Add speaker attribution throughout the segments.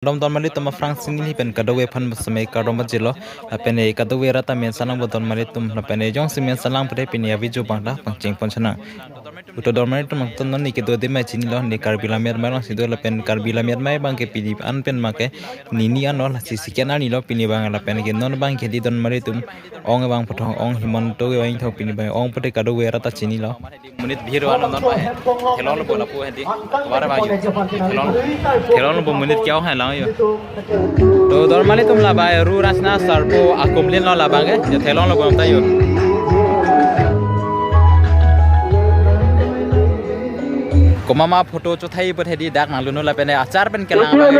Speaker 1: Dom don mali tuma frank singli pen kadawe phan samay kadom jilo pene kadawe rata men sanang bodon mali tum pene jong simen salang pade pini avijo bangla pangching ponchana uto don mali tum ton ni ke do de ma chini lo ni karbila mer ma sido la pen karbila mer mai bang ke pidi an pen ma ke nini an la si sikena ni lo pini bang la pen ke non bang ke di don mali tum ong bang potong ong himon to ing thok pini bang ong pade kadawe rata chini lo menit bihir wan don ma helon lo bola pu hedi wara ba helon lo menit kya hai lang yo to normally tum la ba ru rasna sarpo akumlin lo la bange je thelon lo bom tayo komama photo cho thai but hedi dak na luno la pene achar pen kelang ba ge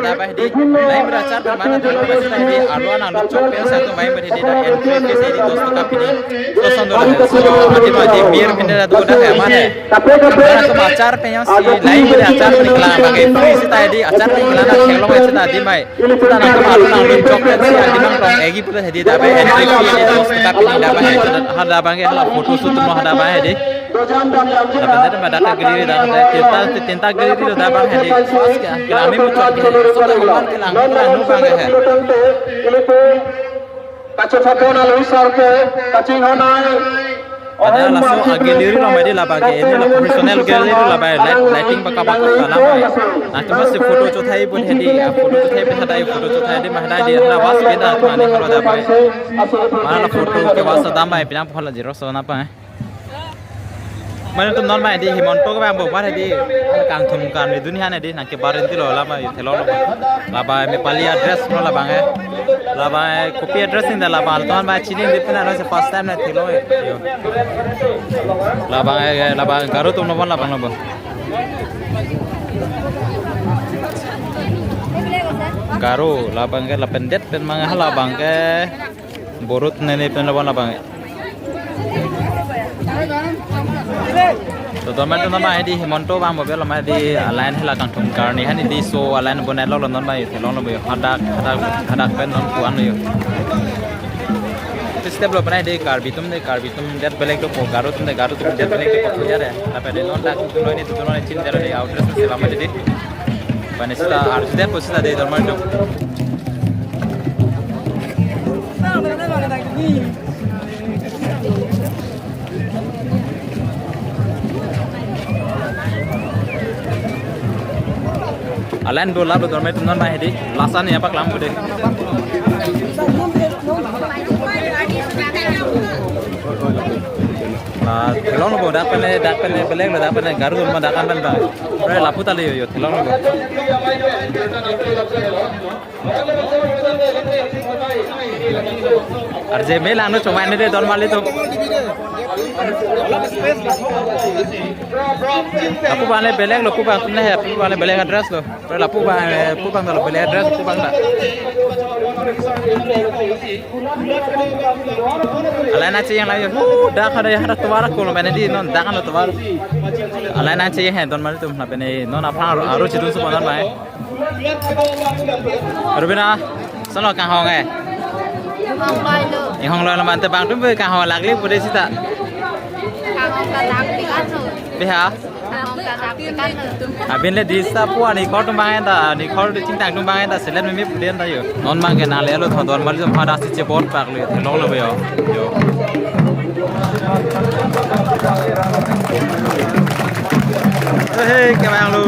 Speaker 1: da ba hedi lai bra achar pen mana da ba sa hedi alwa na lu chok pe sa to mai but hedi da entry ke hedi dost ka pini to sondor so ati ma de beer pen da do da ma hai to achar pe yo si lai bra achar pen kelang ba ge free si ta hedi achar pen kelang na khelo mai sa di mai ta na to alwa na lu chok pe si ati mang rong egi put hedi da ba entry ke hedi dost ka pini da ba hai ha da ba ge hala photo shoot no ha da ba hedi Sebenarnya pada kegeli dah tinta geli itu dah bang hedi kami muncul di sudah keluar kelang nu bang he kacau sapona luisar ke kacing honai ada langsung geli itu nama dia lah bang ini lah profesional geli itu lah bang lighting baka baka lah bang nah cuma si foto cutai pun hedi foto cutai pun ada foto cutai di mana dia ada was beda tu mana kalau dah bang mana foto ke was dah bang pinang pun lah jeros apa mana tu non mai di himonto ka bang bokwa di kang thum kan di dunia ne di nak ke barin ti lo la ba thelo lo la ba me pali address no la bang la ba copy address in da la ba ton ba chini di pina no se first time ne thelo yo la ba garo tu no bon la bang no bo garo la bang ke la pendet pen mang la bang ke borut ne ne pen la bon la bang to don tu nama di himonto bang mobil lama di lain hela kang thum karni hani di so lain bonet lo non bai thelong lo bai hadak pen non kuan yo to step lo banai de karbitum det belek to garo tum det belek to ko jare tapi de non dak tu ni tu non chin jare de outlets se lama de panesita arjde posita de normal to Alain bola lo dorme tu non bahedi lasan ya pak lampu deh thelong lo dak pene beleng lo dak pene garu ma dakan ban bang pre lapu tali yo thelong lo arje me lang no choma ne de don mali to lapu bane beleng lo pubang tumne he lapu bane beleng address lo pre lapu bang lo beleng address pubang da alana che yang layo da khada ya hada tawara ko mane di non da kan lo tawar alana che he don mali tum na bene non apha aro chidun su bonan mai rubina salo ka hong e hong lo la man te bang tum ve ka hong lak li pode sita Biha? Abin le disa puan ni kau tumbang enda, ni kau tu cinta tumbang enda, selain mimi pudian tayo. Non mang ke nale lo thon mal jom hada si cepot pak le, thelong lo yo. Hei, kemang lu?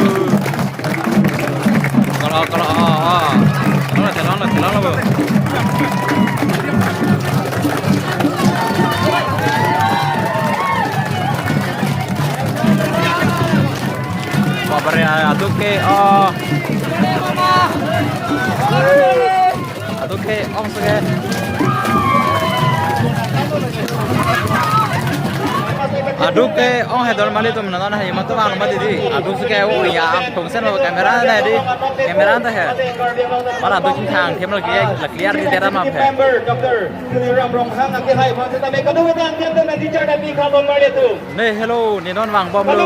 Speaker 1: Kalau thelong lo. Aduke ong sege aduke ong he dol mali tum na he mato ang madi di aduke o ya tung sen lo kamera na di kamera ta he para adu thang them lo kia la clear di tera ma phe ne hello ni non wang bom lo